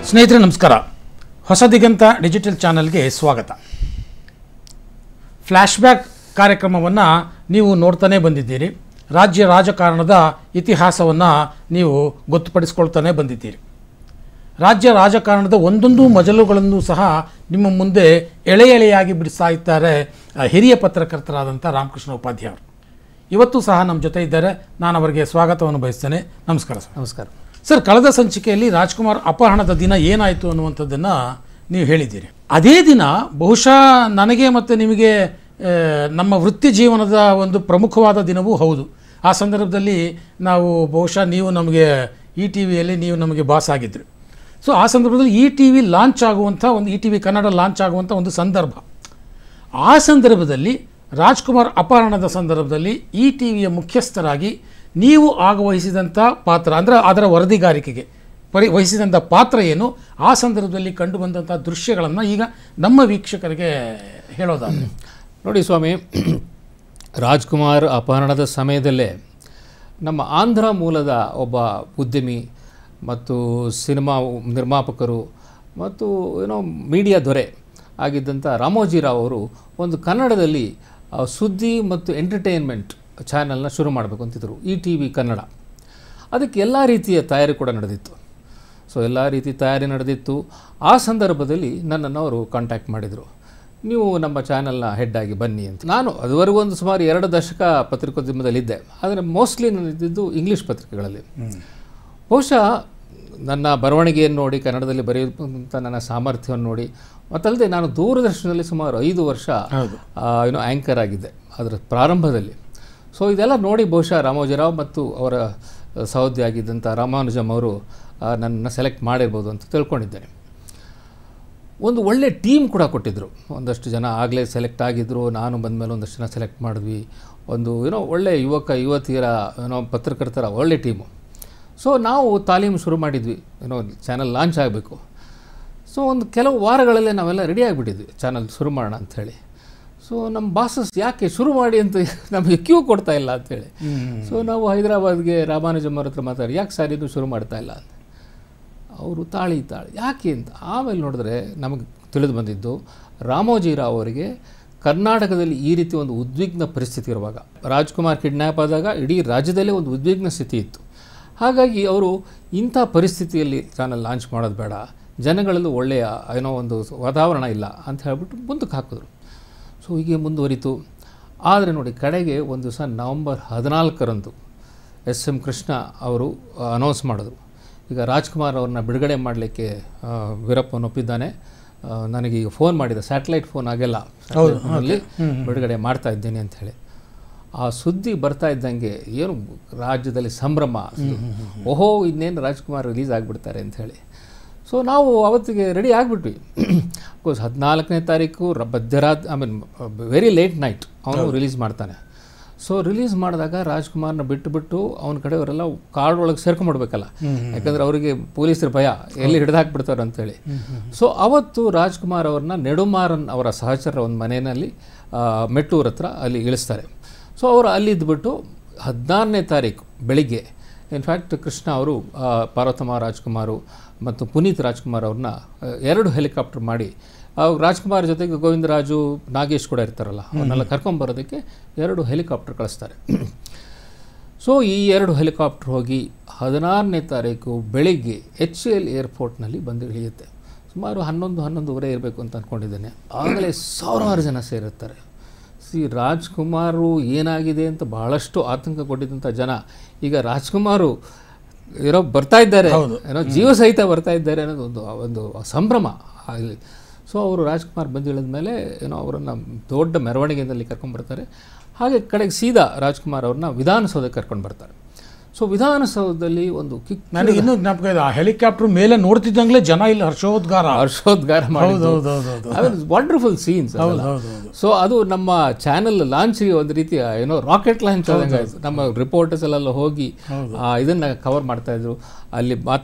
ಸ್ನೇಹಿತರೆ ನಮಸ್ಕಾರ. ಹೊಸ ದಿಗಂತ ಡಿಜಿಟಲ್ ಚಾನೆಲ್ಗೆ ಸ್ವಾಗತ. ಫ್ಲ್ಯಾಶ್ಬ್ಯಾಕ್ ಕಾರ್ಯಕ್ರಮವನ್ನು ನೀವು ನೋಡ್ತಾನೆ ಬಂದಿದ್ದೀರಿ. ರಾಜ್ಯ ರಾಜಕಾರಣದ ಇತಿಹಾಸವನ್ನು ನೀವು ಗೊತ್ತುಪಡಿಸ್ಕೊಳ್ತಾನೆ ಬಂದಿದ್ದೀರಿ. ರಾಜ್ಯ ರಾಜಕಾರಣದ ಒಂದೊಂದು ಮಜಲುಗಳನ್ನು ಸಹ ನಿಮ್ಮ ಮುಂದೆ ಎಳೆಯಾಗಿ ಬಿಡಿಸ್ತಾ ಇದ್ದಾರೆ ಹಿರಿಯ ಪತ್ರಕರ್ತರಾದಂಥ ರಾಮಕೃಷ್ಣ ಉಪಾಧ್ಯಾಯ ಅವರು. ಇವತ್ತು ಸಹ ನಮ್ಮ ಜೊತೆ ಇದ್ದಾರೆ. ನಾನು ಅವರಿಗೆ ಸ್ವಾಗತವನ್ನು ಬಯಸ್ತೇನೆ. ನಮಸ್ಕಾರ ಸರ್. ನಮಸ್ಕಾರ ಸರ್. ಕಳೆದ ಸಂಚಿಕೆಯಲ್ಲಿ ರಾಜ್ಕುಮಾರ್ ಅಪಹರಣದ ದಿನ ಏನಾಯಿತು ಅನ್ನುವಂಥದ್ದನ್ನು ನೀವು ಹೇಳಿದ್ದೀರಿ. ಅದೇ ದಿನ ಬಹುಶಃ ನನಗೆ ಮತ್ತು ನಿಮಗೆ ನಮ್ಮ ವೃತ್ತಿ ಜೀವನದ ಒಂದು ಪ್ರಮುಖವಾದ ದಿನವೂ ಹೌದು. ಆ ಸಂದರ್ಭದಲ್ಲಿ ನಾವು ಬಹುಶಃ ನೀವು ನಮಗೆ ಈ ಟಿ ವಿಯಲ್ಲಿ ನೀವು ನಮಗೆ ಬಾಸ್ ಆಗಿದ್ದರು. ಸೊ ಆ ಸಂದರ್ಭದಲ್ಲಿ ಈ ಟಿ ವಿ ಲಾಂಚ್ ಆಗುವಂಥ ಒಂದು ಈ ಟಿ ವಿ ಕನ್ನಡ ಲಾಂಚ್ ಆಗುವಂಥ ಒಂದು ಸಂದರ್ಭ. ಆ ಸಂದರ್ಭದಲ್ಲಿ ರಾಜ್ಕುಮಾರ್ ಅಪಹರಣದ ಸಂದರ್ಭದಲ್ಲಿ ಈ ಟಿ ವಿಯ ಮುಖ್ಯಸ್ಥರಾಗಿ ನೀವು ಆಗವಹಿಸಿದಂಥ ಪಾತ್ರ, ಅಂದರೆ ಅದರ ವರದಿಗಾರಿಕೆಗೆ ವಹಿಸಿದಂಥ ಪಾತ್ರ ಏನು, ಆ ಸಂದರ್ಭದಲ್ಲಿ ಕಂಡು ಬಂದಂಥ ದೃಶ್ಯಗಳನ್ನು ಈಗ ನಮ್ಮ ವೀಕ್ಷಕರಿಗೆ ಹೇಳೋದಾದರೆ ನೋಡಿ ಸ್ವಾಮಿ, ರಾಜ್ಕುಮಾರ್ ಅಪಹರಣದ ಸಮಯದಲ್ಲೇ ನಮ್ಮ ಆಂಧ್ರ ಮೂಲದ ಒಬ್ಬ ಉದ್ಯಮಿ ಮತ್ತು ಸಿನಿಮಾ ನಿರ್ಮಾಪಕರು ಮತ್ತು ಮೀಡಿಯಾ ದೊರೆ ಆಗಿದ್ದಂಥ ರಾಮೋಜಿರಾವ್ ಅವರು ಒಂದು ಕನ್ನಡದಲ್ಲಿ ಸುದ್ದಿ ಮತ್ತು ಎಂಟರ್ಟೈನ್ಮೆಂಟ್ ಚಾನಲ್ನ ಶುರು ಮಾಡಬೇಕು ಅಂತಿದ್ರು, ಈ ಟಿ ವಿ ಕನ್ನಡ. ಅದಕ್ಕೆ ಎಲ್ಲ ರೀತಿಯ ತಯಾರಿ ಕೂಡ ನಡೆದಿತ್ತು. ಸೊ ಎಲ್ಲ ರೀತಿ ತಯಾರಿ ನಡೆದಿತ್ತು. ಆ ಸಂದರ್ಭದಲ್ಲಿ ನನ್ನನ್ನು ಅವರು ಕಾಂಟ್ಯಾಕ್ಟ್ ಮಾಡಿದರು, ನೀವು ನಮ್ಮ ಚಾನಲ್ನ ಹೆಡ್ ಆಗಿ ಬನ್ನಿ ಅಂತ. ನಾನು ಅದುವರೆಗೂ ಒಂದು ಸುಮಾರು 2 ದಶಕ ಪತ್ರಿಕೋದ್ಯಮದಲ್ಲಿದ್ದೆ. ಆದರೆ ಮೋಸ್ಟ್ಲಿ ನಾನು ಇದ್ದಿದ್ದು ಇಂಗ್ಲೀಷ್ ಪತ್ರಿಕೆಗಳಲ್ಲಿ. ಬಹುಶಃ ನನ್ನ ಬರವಣಿಗೆಯನ್ನು ನೋಡಿ, ಕನ್ನಡದಲ್ಲಿ ಬರೆಯುವಂಥ ನನ್ನ ಸಾಮರ್ಥ್ಯವನ್ನು ನೋಡಿ, ಮತ್ತಲ್ಲದೆ ನಾನು ದೂರದರ್ಶನದಲ್ಲಿ ಸುಮಾರು 5 ವರ್ಷ ಆ್ಯಂಕರ್ ಆಗಿದ್ದೆ ಅದರ ಪ್ರಾರಂಭದಲ್ಲಿ. ಸೊ ಇದೆಲ್ಲ ನೋಡಿ ಬಹುಶಃ ರಾಮೋಜಿರಾವ್ ಮತ್ತು ಅವರ ಸಹೋದ್ಯೋಗಿ ಆಗಿದ್ದಂಥ ರಾಮಾನುಜಮ್ ಅವರು ನನ್ನನ್ನು ಸೆಲೆಕ್ಟ್ ಮಾಡಿರ್ಬೋದು ಅಂತ ತಿಳ್ಕೊಂಡಿದ್ದೇನೆ. ಒಂದು ಒಳ್ಳೆ ಟೀಮ್ ಕೂಡ ಕೊಟ್ಟಿದ್ದರು. ಒಂದಷ್ಟು ಜನ ಆಗಲೇ ಸೆಲೆಕ್ಟ್ ಆಗಿದ್ದರು. ನಾನು ಬಂದಮೇಲೆ ಒಂದಷ್ಟು ಜನ ಸೆಲೆಕ್ಟ್ ಮಾಡಿದ್ವಿ. ಒಂದು ಒಳ್ಳೆ ಯುವತಿಯರ ಪತ್ರಕರ್ತರ ಒಳ್ಳೆ ಟೀಮು. ಸೊ ನಾವು ತಾಲೀಮು ಶುರು ಮಾಡಿದ್ವಿ, ಚಾನಲ್ ಲಾಂಚ್ ಆಗಬೇಕು. ಸೊ ಒಂದು ಕೆಲವು ವಾರಗಳಲ್ಲೇ ನಾವೆಲ್ಲ ರೆಡಿ ಆಗಿಬಿಟ್ಟಿದ್ವಿ ಚಾನಲ್ ಶುರು ಮಾಡೋಣ ಅಂಥೇಳಿ. ಸೊ ನಮ್ಮ ಬಾಸಸ್ ಯಾಕೆ ಶುರು ಮಾಡಿ ಅಂತ ನಮಗೆ ಕ್ಯೂ ಕೊಡ್ತಾ ಇಲ್ಲ ಅಂಥೇಳಿ. ಸೊ ನಾವು ಹೈದರಾಬಾದ್ಗೆ ರಾಮಾನುಜಮ್ ಅವ್ರ ಹತ್ರ ಮಾತಾಡಿ, ಯಾಕೆ ಸರ್ ಇದು ಶುರು ಮಾಡ್ತಾ ಇಲ್ಲ ಅಂತ. ಅವರು ತಾಳಿ ಯಾಕೆ ಅಂತ. ಆಮೇಲೆ ನೋಡಿದ್ರೆ ನಮಗೆ ತಿಳಿದು ಬಂದಿದ್ದು, ರಾಮೋಜಿರಾವ್ ಅವರಿಗೆ ಕರ್ನಾಟಕದಲ್ಲಿ ಈ ರೀತಿ ಒಂದು ಉದ್ವಿಗ್ನ ಪರಿಸ್ಥಿತಿ ಇರುವಾಗ, ರಾಜ್ಕುಮಾರ್ ಕಿಡ್ನ್ಯಾಪ್ ಆದಾಗ ಇಡೀ ರಾಜ್ಯದಲ್ಲೇ ಒಂದು ಉದ್ವಿಗ್ನ ಸ್ಥಿತಿ ಇತ್ತು. ಹಾಗಾಗಿ ಅವರು ಇಂಥ ಪರಿಸ್ಥಿತಿಯಲ್ಲಿ ಚಾನಲ್ ಲಾಂಚ್ ಮಾಡೋದು ಬೇಡ, ಜನಗಳಲ್ಲೂ ಒಳ್ಳೆಯ ಒಂದು ವಾತಾವರಣ ಇಲ್ಲ ಅಂತ ಹೇಳ್ಬಿಟ್ಟು ಮುಂದಕ್ಕೆ ಹಾಕಿದ್ರು. ಸೊ ಹೀಗೆ ಮುಂದುವರಿತು. ಆದರೆ ನೋಡಿ, ಕಡೆಗೆ ಒಂದು ದಿವಸ ನವಂಬರ್ 14ರಂದು SM ಕೃಷ್ಣ ಅವರು ಅನೌನ್ಸ್ ಮಾಡಿದ್ರು, ಈಗ ರಾಜ್ಕುಮಾರ್ ಅವ್ರನ್ನ ಬಿಡುಗಡೆ ಮಾಡಲಿಕ್ಕೆ ವೀರಪ್ಪನ್ ಒಪ್ಪಿದ್ದಾನೆ. ನನಗೀಗ ಫೋನ್ ಮಾಡಿದ, ಸ್ಯಾಟಲೈಟ್ ಫೋನ್ ಆಗೆಲ್ಲ ಅಲ್ಲಿ ಬಿಡುಗಡೆ ಮಾಡ್ತಾ ಇದ್ದೇನೆ ಅಂತ ಹೇಳಿ. ಆ ಸುದ್ದಿ ಬರ್ತಾ ಇದ್ದಂಗೆ ಏನು ರಾಜ್ಯದಲ್ಲಿ ಸಂಭ್ರಮ, ಓಹೋ ಇನ್ನೇನು ರಾಜ್ಕುಮಾರ್ ರಿಲೀಸ್ ಆಗಿಬಿಡ್ತಾರೆ ಅಂಥೇಳಿ. ಸೊ ನಾವು ಅವತ್ತಿಗೆ ರೆಡಿ ಆಗಿಬಿಟ್ವಿ. ಅಫ್ಕೋರ್ಸ್ 14ನೇ ತಾರೀಕು ವೆರಿ ಲೇಟ್ ನೈಟ್ ಅವನು ರಿಲೀಸ್ ಮಾಡ್ತಾನೆ. ಸೊ ರಿಲೀಸ್ ಮಾಡಿದಾಗ ರಾಜ್ಕುಮಾರ್ನ ಬಿಟ್ಟು ಅವನ ಕಡೆಯವರೆಲ್ಲ ಕಾರ್ಡ್ ಒಳಗೆ ಸೇರ್ಕೊಂಡ್ಬಿಡ್ಬೇಕಲ್ಲ, ಯಾಕಂದರೆ ಅವರಿಗೆ ಪೊಲೀಸರ ಭಯ, ಎಲ್ಲಿ ಹಿಡಿದಾಕ್ಬಿಡ್ತಾರೆ ಅಂಥೇಳಿ. ಸೊ ಅವತ್ತು ರಾಜ್ಕುಮಾರ್ ಅವ್ರನ್ನ ನೆಡುಮಾರನ್ ಅವರ ಸಹಚರರ ಒಂದು ಮನೆಯಲ್ಲಿ ಮೆಟ್ಟೂರ್ ಹತ್ರ ಅಲ್ಲಿ ಇಳಿಸ್ತಾರೆ. ಸೊ ಅವರು ಅಲ್ಲಿದ್ದುಬಿಟ್ಟು 16ನೇ ತಾರೀಕು ಬೆಳಿಗ್ಗೆ, ಇನ್ಫ್ಯಾಕ್ಟ್ ಕೃಷ್ಣ ಅವರು ಪಾರ್ವತಮ್ಮ ರಾಜ್ಕುಮಾರು ಮತ್ತು ಪುನೀತ್ ರಾಜ್ಕುಮಾರ್ ಅವ್ರನ್ನ 2 ಹೆಲಿಕಾಪ್ಟರ್ ಮಾಡಿ, ರಾಜ್ಕುಮಾರ್ ಜೊತೆಗೆ ಗೋವಿಂದರಾಜು, ನಾಗೇಶ್ ಕೂಡ ಇರ್ತಾರಲ್ಲ, ಅವನ್ನೆಲ್ಲ ಕರ್ಕೊಂಬರೋದಕ್ಕೆ 2 ಹೆಲಿಕಾಪ್ಟರ್ ಕಳಿಸ್ತಾರೆ. ಸೊ ಈ 2 ಹೆಲಿಕಾಪ್ಟರ್ ಹೋಗಿ 16ನೇ ತಾರೀಕು ಬೆಳಿಗ್ಗೆ HAL ಏರ್ಪೋರ್ಟ್ನಲ್ಲಿ ಬಂದು ಇಳಿಯುತ್ತೆ. ಸುಮಾರು 11-11:30 ಇರಬೇಕು ಅಂತ ಅಂದ್ಕೊಂಡಿದ್ದೇನೆ. ಆಗಲೇ ಸಾವಿರಾರು ಜನ ಸೇರಿರ್ತಾರೆ. ರಾಜ್ಕುಮಾರು ಏನಾಗಿದೆ ಅಂತ ಬಹಳಷ್ಟು ಆತಂಕಗೊಂಡಿದ್ದಂಥ ಜನ, ಈಗ ರಾಜ್ಕುಮಾರು ಬರ್ತಾ ಇದ್ದಾರೆ, ಜೀವ ಸಹಿತ ಬರ್ತಾ ಇದ್ದಾರೆ ಅನ್ನೋದು ಒಂದು ಸಂಭ್ರಮ ಆಗಲಿ. ಸೊ ಅವರು ರಾಜ್ಕುಮಾರ್ ಬಂದು ಇಳಿದ ಮೇಲೆ ಅವರನ್ನು ದೊಡ್ಡ ಮೆರವಣಿಗೆಯಲ್ಲಿ ಕರ್ಕೊಂಡ್ಬರ್ತಾರೆ. ಹಾಗೆ ಕಡೆಗೆ ಸೀದಾ ರಾಜ್ಕುಮಾರ್ ಅವ್ರನ್ನ ವಿಧಾನಸೌಧಕ್ಕೆ ಕರ್ಕೊಂಡು ಬರ್ತಾರೆ. ಸೊ ವಿಧಾನಸೌಧದಲ್ಲಿ ಒಂದು ನನಗೆ ಇನ್ನೂ ಜ್ಞಾಪಕ ಇದೆ, ಆ ಹೆಲಿಕಾಪ್ಟರ್ ಮೇಲೆ ನೋಡ್ತಿದ್ದಂಗ್ಲೇ ಜನ ಇಲ್ಲಿ ಹರ್ಷೋದ್ಗಾರ ವಂಡರ್ಫುಲ್ ಸೀನ್ಸ್. ಸೊ ಅದು ನಮ್ಮ ಚಾನಲ್ ಲಾಂಚ್ಗೆ ಒಂದು ರೀತಿಯ ರಾಕೆಟ್ ಲಾಂಚ್ ಆದಂಗೆ ಆಯಿತು. ನಮ್ಮ ರಿಪೋರ್ಟರ್ಸ್ ಎಲ್ಲ ಹೋಗಿ ಇದನ್ನು ಕವರ್ ಮಾಡ್ತಾಯಿದ್ರು, ಅಲ್ಲಿ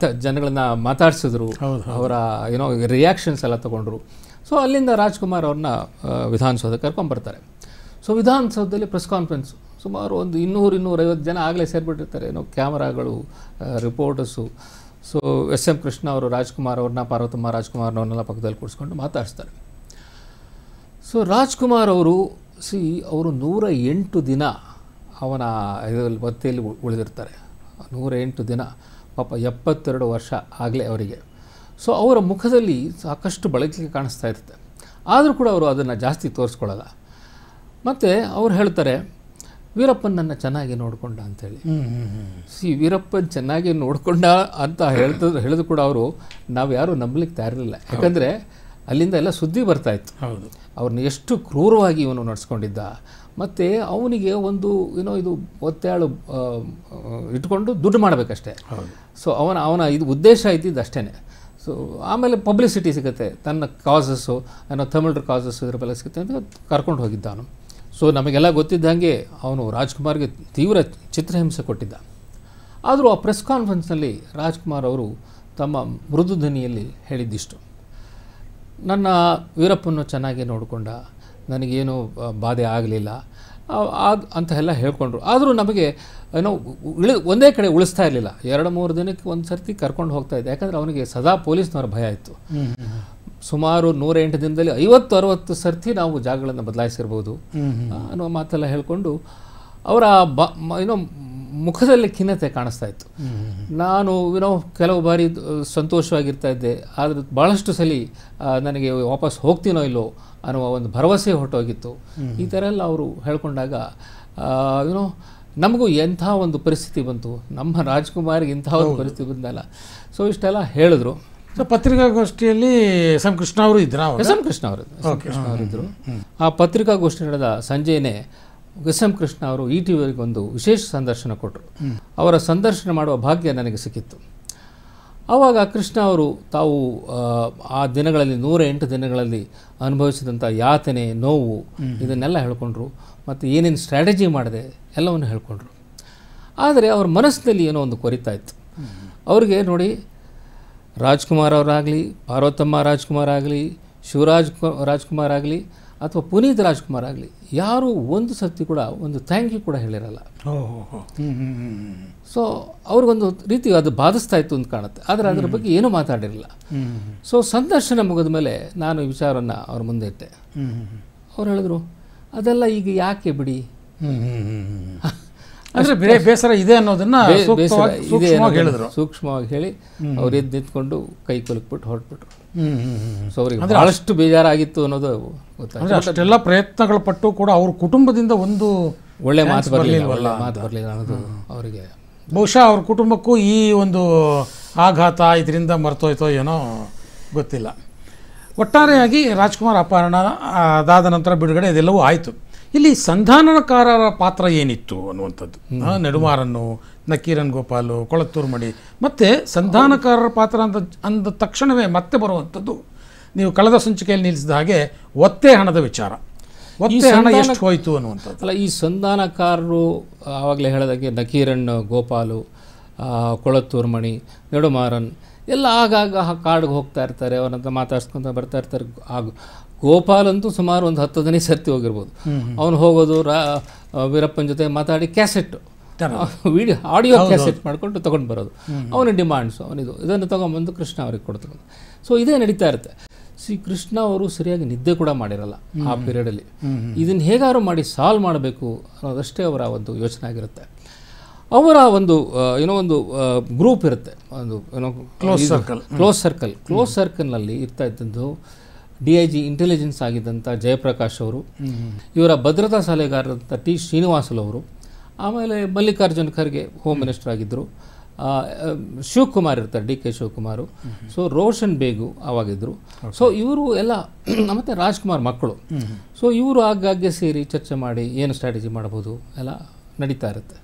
ಜನಗಳನ್ನ ಮಾತಾಡ್ಸಿದ್ರು, ಅವರ ರಿಯಾಕ್ಷನ್ಸ್ ಎಲ್ಲ ತೊಗೊಂಡ್ರು. ಸೊ ಅಲ್ಲಿಂದ ರಾಜ್ಕುಮಾರ್ ಅವ್ರನ್ನ ವಿಧಾನಸೌಧಕ್ಕೆ ಕರ್ಕೊಂಡ್ಬರ್ತಾರೆ. ಸೊ ವಿಧಾನಸೌಧದಲ್ಲಿ ಪ್ರೆಸ್ ಕಾನ್ಫರೆನ್ಸು, ಸುಮಾರು ಒಂದು 200-250 ಜನ ಆಗಲೇ ಸೇರಿಬಿಟ್ಟಿರ್ತಾರೆ, ಕ್ಯಾಮರಾಗಳು, reporters. So S M Krishna ಅವರು ರಾಜ್ಕುಮಾರ್ ಅವ್ರನ್ನ, ಪಾರ್ವತಮ್ಮ ರಾಜ್ಕುಮಾರ್ನವ್ರನ್ನೆಲ್ಲ ಪಕ್ಕದಲ್ಲಿ ಕೂರಿಸ್ಕೊಂಡು ಮಾತಾಡಿಸ್ತಾರೆ. ಸೊ ರಾಜ್ಕುಮಾರ್ ಅವರು ಅವರು 108 ದಿನ ಅವನ ಇದರಲ್ಲಿ ಒತ್ತೆಯಲ್ಲಿ ಉಳಿದಿರ್ತಾರೆ. 108 ದಿನ, ಪಾಪ 72 ವರ್ಷ ಆಗಲೇ ಅವರಿಗೆ. ಸೊ ಅವರ ಮುಖದಲ್ಲಿ ಸಾಕಷ್ಟು ಬಳಕೆ ಕಾಣಿಸ್ತಾ ಇರುತ್ತೆ. ಆದರೂ ಕೂಡ ಅವರು ಅದನ್ನು ಜಾಸ್ತಿ ತೋರಿಸ್ಕೊಳ್ಳಲ್ಲ. ಮತ್ತು ಅವ್ರು ಹೇಳ್ತಾರೆ, ವೀರಪ್ಪನ್ ನನ್ನ ಚೆನ್ನಾಗಿ ನೋಡಿಕೊಂಡ ಅಂತೇಳಿ. ವೀರಪ್ಪನ್ ಚೆನ್ನಾಗಿ ನೋಡಿಕೊಂಡ ಅಂತ ಹೇಳಿದ್ರು ಕೂಡ ಅವರು ನಾವು ಯಾರೂ ನಂಬಲಿಕ್ಕೆ ತಯಾರಿರಲಿಲ್ಲ. ಯಾಕಂದರೆ ಅಲ್ಲಿಂದ ಎಲ್ಲ ಸುದ್ದಿ ಬರ್ತಾಯಿತ್ತು, ಅವ್ರನ್ನ ಎಷ್ಟು ಕ್ರೂರವಾಗಿ ಇವನು ನಡೆಸ್ಕೊಂಡಿದ್ದ, ಮತ್ತು ಅವನಿಗೆ ಒಂದು ಇದು ಒತ್ತೆಯಾಳು ಇಟ್ಕೊಂಡು ದುಡ್ಡು ಮಾಡಬೇಕಷ್ಟೇ. ಸೊ ಅವನ ಇದು ಉದ್ದೇಶ ಇದ್ದಿದ್ದು ಅಷ್ಟೇ. ಸೊ ಆಮೇಲೆ ಪಬ್ಲಿಸಿಟಿ ಸಿಗುತ್ತೆ, ತನ್ನ ಕಾಸಸ್ಸು ತಮಿಳ್ರ ಕಾಸಸ್ಸು ಇದ್ರ ಬೆಲೆ ಸಿಗುತ್ತೆ ಅಂತ ಕರ್ಕೊಂಡು ಹೋಗಿದ್ದ ಅವನು. ಸೊ ನಮಗೆಲ್ಲ ಗೊತ್ತಿದ್ದಂಗೆ ಅವನು ರಾಜ್ಕುಮಾರ್ಗೆ ತೀವ್ರ ಚಿತ್ರಹಿಂಸೆ ಕೊಟ್ಟಿದ್ದ. ಆದರೂ ಆ ಪ್ರೆಸ್ ಕಾನ್ಫರೆನ್ಸ್ನಲ್ಲಿ ರಾಜ್ಕುಮಾರ್ ಅವರು ತಮ್ಮ ಮೃದು ಧ್ವನಿಯಲ್ಲಿ ಹೇಳಿದ್ದಿಷ್ಟು, ನನ್ನ ವೀರಪ್ಪನ್ನು ಚೆನ್ನಾಗಿ ನೋಡಿಕೊಂಡ, ನನಗೇನು ಬಾಧೆ ಆಗಲಿಲ್ಲ ಅಂತ ಎಲ್ಲ ಹೇಳ್ಕೊಂಡ್ರು. ಆದರೂ ನಮಗೆ ಒಂದೇ ಕಡೆ ಉಳಿಸ್ತಾ ಇರಲಿಲ್ಲ. 2-3 ದಿನಕ್ಕೆ ಒಂದು ಸರ್ತಿ ಕರ್ಕೊಂಡು ಹೋಗ್ತಾ ಇದ್ದೆ. ಯಾಕಂದರೆ ಅವನಿಗೆ ಸದಾ ಪೊಲೀಸ್ನವರ ಭಯ ಇತ್ತು. ಸುಮಾರು 108 ದಿನದಲ್ಲಿ 50-60 ಸರ್ತಿ ನಾವು ಜಾಗಗಳನ್ನು ಬದಲಾಯಿಸಿರ್ಬೋದು ಅನ್ನೋ ಮಾತೆಲ್ಲ ಹೇಳ್ಕೊಂಡು ಅವರ ಮುಖದಲ್ಲಿ ಖಿನ್ನತೆ ಕಾಣಿಸ್ತಾ ಇತ್ತು. ನಾನು ಕೆಲವು ಬಾರಿ ಸಂತೋಷವಾಗಿರ್ತಾ ಇದ್ದೆ, ಆದರೆ ಭಾಳಷ್ಟು ಸಲ ನನಗೆ ವಾಪಸ್ ಹೋಗ್ತೀನೋ ಇಲ್ಲೋ ಅನ್ನುವ ಒಂದು ಭರವಸೆ ಹೊರಟೋಗಿತ್ತು. ಈ ಥರ ಎಲ್ಲ ಅವರು ಹೇಳ್ಕೊಂಡಾಗ ನಮಗೂ ಎಂಥ ಒಂದು ಪರಿಸ್ಥಿತಿ ಬಂತು, ನಮ್ಮ ರಾಜ್ಕುಮಾರ್ಗೆ ಇಂಥ ಒಂದು ಪರಿಸ್ಥಿತಿ ಬಂದಲ್ಲ. ಸೊ ಇಷ್ಟೆಲ್ಲ ಹೇಳಿದ್ರು. ಸೊ ಪತ್ರಿಕಾಗೋಷ್ಠಿಯಲ್ಲಿ ಎಸ್ ಎಂ ಕೃಷ್ಣ ಅವರು ಇದ್ರ ಎಸ್ ಎಂ ಕೃಷ್ಣ ಅವರಿದ್ದರು. ಆ ಪತ್ರಿಕಾಗೋಷ್ಠಿ ನಡೆದ ಸಂಜೆಯೇ ಎಸ್ ಎಂ ಕೃಷ್ಣ ಅವರು ETV ಅವರಿಗೆ ಒಂದು ವಿಶೇಷ ಸಂದರ್ಶನ ಕೊಟ್ಟರು. ಅವರ ಸಂದರ್ಶನ ಮಾಡುವ ಭಾಗ್ಯ ನನಗೆ ಸಿಕ್ಕಿತ್ತು. ಆವಾಗ ಕೃಷ್ಣ ಅವರು ತಾವು ಆ ದಿನಗಳಲ್ಲಿ 108 ದಿನಗಳಲ್ಲಿ ಅನುಭವಿಸಿದಂಥ ಯಾತನೆ, ನೋವು ಇದನ್ನೆಲ್ಲ ಹೇಳ್ಕೊಂಡ್ರು. ಮತ್ತು ಏನೇನು ಸ್ಟ್ರಾಟಜಿ ಮಾಡಿದೆ ಎಲ್ಲವನ್ನು ಹೇಳ್ಕೊಂಡ್ರು. ಆದರೆ ಅವ್ರ ಮನಸ್ಸಿನಲ್ಲಿ ಏನೋ ಒಂದು ಕೊರಿತಾ ಇತ್ತು. ಅವ್ರಿಗೆ ನೋಡಿ, ರಾಜ್ಕುಮಾರ್ ಅವರಾಗಲಿ, ಪಾರ್ವತಮ್ಮ ರಾಜ್ಕುಮಾರ್ ಆಗಲಿ, ಶಿವರಾಜ್ ರಾಜ್ಕುಮಾರ್ ಆಗಲಿ ಅಥವಾ ಪುನೀತ್ ರಾಜ್ಕುಮಾರ್ ಆಗಲಿ ಯಾರೂ ಒಂದು ಸರ್ತಿ ಕೂಡ ಒಂದು ಥ್ಯಾಂಕ್ ಯು ಕೂಡ ಹೇಳಿರಲ್ಲ. ಸೊ ಅವ್ರಿಗೊಂದು ರೀತಿ ಅದು ಬಾಧಿಸ್ತಾ ಇತ್ತು ಅಂತ ಕಾಣುತ್ತೆ. ಆದರೆ ಅದರ ಬಗ್ಗೆ ಏನೂ ಮಾತಾಡಿರಲಿಲ್ಲ. ಸೊ ಸಂದರ್ಶನ ಮುಗಿದ ಮೇಲೆ ನಾನು ಈ ವಿಚಾರವನ್ನು ಅವ್ರ ಮುಂದೆ ಇಟ್ಟೆ. ಅವ್ರು ಹೇಳಿದ್ರು, ಅದೆಲ್ಲ ಈಗ ಯಾಕೆ ಬಿಡಿ, ಅಂದರೆ ಬೇಸರ ಇದೆ ಅನ್ನೋದನ್ನ ಸೂಕ್ಷ್ಮವಾಗಿ ಹೇಳಿ ಅವ್ರು ಎದ್ದು ನಿಂತ್ಕೊಂಡು ಕೈ ಕುಲುಕ್ಬಿಟ್ಟು ಹೊರಟ್ಬಿಟ್ರು. ಸೊ ಅವ್ರಿಗೆ ಬಹಳಷ್ಟು ಬೇಜಾರಾಗಿತ್ತು ಅನ್ನೋದು ಗೊತ್ತಾಯ್ತು. ಅಷ್ಟೆಲ್ಲ ಪ್ರಯತ್ನಗಳು ಪಟ್ಟು ಕೂಡ ಅವ್ರ ಕುಟುಂಬದಿಂದ ಒಂದು ಒಳ್ಳೆ ಮಾತು ಬರಲಿಲ್ಲ ಅನ್ನೋದು ಅವರಿಗೆ. ಬಹುಶಃ ಅವ್ರ ಕುಟುಂಬಕ್ಕೂ ಈ ಒಂದು ಆಘಾತ ಇದರಿಂದ ಮರ್ತೋಯ್ತೋ ಏನೋ ಗೊತ್ತಿಲ್ಲ. ಒಟ್ಟಾರೆಯಾಗಿ ರಾಜ್ಕುಮಾರ್ ಅಪಹರಣ ಅದಾದ ನಂತರ ಬಿಡುಗಡೆ ಇದೆಲ್ಲವೂ ಆಯಿತು. ಇಲ್ಲಿ ಸಂಧಾನಕಾರರ ಪಾತ್ರ ಏನಿತ್ತು ಅನ್ನುವಂಥದ್ದು, ನೆಡುಮಾರನ್ನು, ನಕೀರನ್ ಗೋಪಾಲು, ಕೊಳತ್ತೂರು ಮಡಿ, ಮತ್ತು ಸಂಧಾನಕಾರರ ಪಾತ್ರ ಅಂದ ತಕ್ಷಣವೇ ಮತ್ತೆ ಬರುವಂಥದ್ದು ನೀವು ಕಳೆದ ಸಂಚಿಕೆಯಲ್ಲಿ ನಿಲ್ಲಿಸಿದ ಹಾಗೆ ಒತ್ತೆ ಹಣದ ವಿಚಾರ. ಒತ್ತೆ ಹಣ ಎಷ್ಟು ಹೋಯಿತು ಅನ್ನುವಂಥದ್ದು. ಅಲ್ಲ, ಈ ಸಂಧಾನಕಾರರು ಆವಾಗಲೇ ಹೇಳಿದಾಗೆ ನಕೀರನ್ ಗೋಪಾಲು, ಕೊಳತ್ತೂರು ಮಣಿ, ನೆಡುಮಾರನ್ ಎಲ್ಲ ಆಗಾಗ ಕಾಡಿಗೆ ಹೋಗ್ತಾ ಇರ್ತಾರೆ, ಅವರಂತ ಮಾತಾಡ್ಸ್ಕೊತ ಬರ್ತಾ ಇರ್ತಾರೆ. ಗೋಪಾಲ್ ಅಂತೂ ಸುಮಾರು ಒಂದು 10-15 ಸರ್ತಿ ಹೋಗಿರ್ಬೋದು. ಅವನು ಹೋಗೋದು ವೀರಪ್ಪನ ಜೊತೆ ಮಾತಾಡಿ ಕ್ಯಾಸೆಟ್ ಆಡಿಯೋ ಕ್ಯಾಸೆಟ್ ಮಾಡಿಕೊಂಡು ತೊಗೊಂಡು ಬರೋದು. ಅವನ ಡಿಮಾಂಡ್ಸು, ಇದನ್ನು ತೊಗೊಂಬಂದು ಕೃಷ್ಣ ಅವ್ರಿಗೆ ಕೊಡ್ತಾರೆ. ಸೊ ಇದೇ ನಡೀತಾ ಇರುತ್ತೆ. ಕೃಷ್ಣ ಅವರು ಸರಿಯಾಗಿ ನಿದ್ದೆ ಕೂಡ ಮಾಡಿರಲ್ಲ ಆ ಪೀರಿಯಡಲ್ಲಿ. ಇದನ್ನು ಹೇಗಾದ್ರು ಮಾಡಿ ಸಾಲ್ವ್ ಮಾಡಬೇಕು ಅನ್ನೋದಷ್ಟೇ ಅವರ ಒಂದು ಯೋಚನೆ ಆಗಿರುತ್ತೆ. ಅವರ ಒಂದು ಒಂದು ಗ್ರೂಪ್ ಇರುತ್ತೆ, ಒಂದು ಕ್ಲೋಸ್ ಸರ್ಕಲ್ನಲ್ಲಿ ಇರ್ತಾ ಇದ್ದದ್ದು DIG ಇಂಟೆಲಿಜೆನ್ಸ್ ಆಗಿದ್ದಂಥ ಜಯಪ್ರಕಾಶ್ ಅವರು, ಇವರ ಭದ್ರತಾ ಸಲಹೆಗಾರರಂಥ T. ಶ್ರೀನಿವಾಸಲು ಅವರು, ಆಮೇಲೆ ಮಲ್ಲಿಕಾರ್ಜುನ್ ಖರ್ಗೆ ಹೋಮ್ ಮಿನಿಸ್ಟರ್ ಆಗಿದ್ದರು, ಶಿವಕುಮಾರ್ ಇರ್ತಾರೆ, DK ಶಿವಕುಮಾರು, ಸೊ ರೋಷನ್ ಬೇಗು ಆವಾಗಿದ್ದರು. ಸೊ ಇವರು ಎಲ್ಲ ಮತ್ತು ರಾಜ್ಕುಮಾರ್ ಮಕ್ಕಳು. ಸೊ ಇವರು ಆಗಾಗ್ಗೆ ಸೇರಿ ಚರ್ಚೆ ಮಾಡಿ ಏನು ಸ್ಟ್ರಾಟಜಿ ಮಾಡ್ಬೋದು ಎಲ್ಲ ನಡೀತಾ ಇರುತ್ತೆ.